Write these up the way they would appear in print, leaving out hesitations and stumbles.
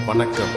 வணக்கம்.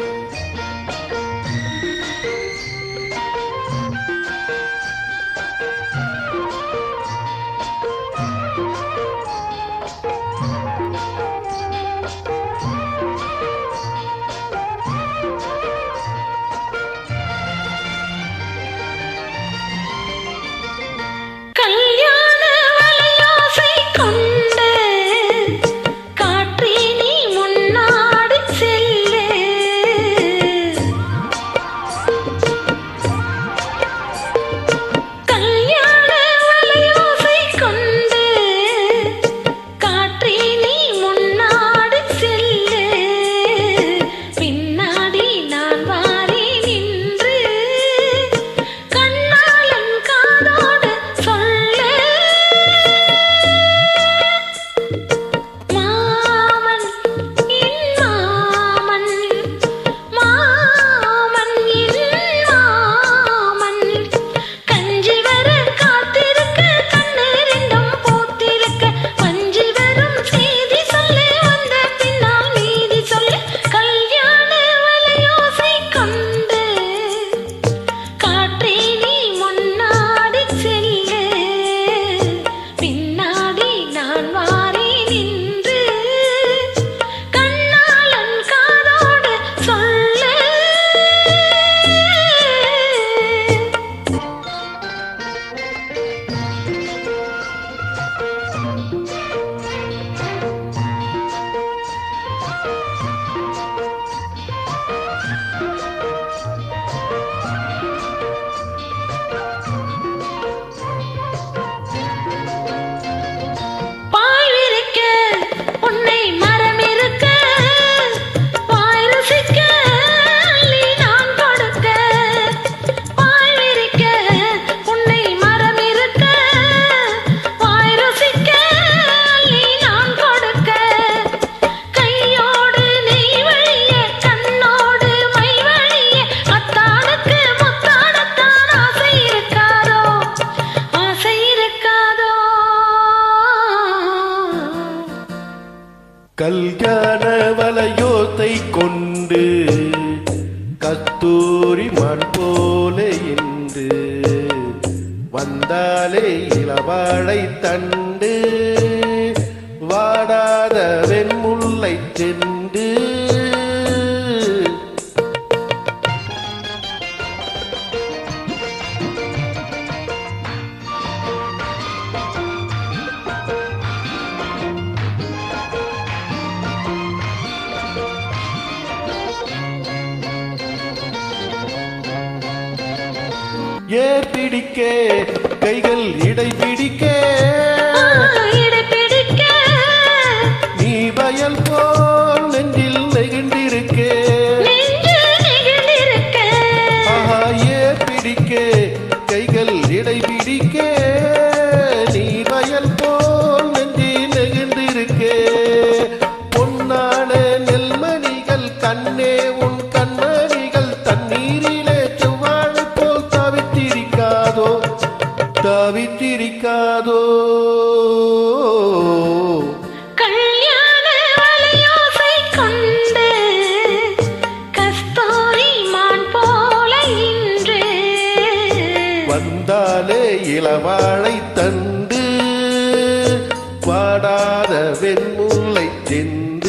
கல்யாண வலையோத்தை கொண்டு கஸ்தூரி மண் போல இன்று வந்தாலே இளவாழை தண்டு வாடாத வெண்முல்லை செண்டு ஏர் பிடிக்க கைகள் இடை பிடிக்க நீ வயல் போல் நெஞ்சில் நெகிழ்ந்திருக்க ஏர் பிடிக்க கைகள் இடை பிடிக்க நீ வயல் போல் நெஞ்சில் நெகிழ்ந்திருக்க பொன்னான நெல்மணிகள் கண்ணே உன் கண்மணிகள் தண்ணீரிலே தவித்திருக்காதோ கல்யாண வலையோசை கொண்டு கஸ்தூரி மான் போல இன்று வந்தாலே இளவாழை தண்டு வாடாத வெண்முல்லை செண்டு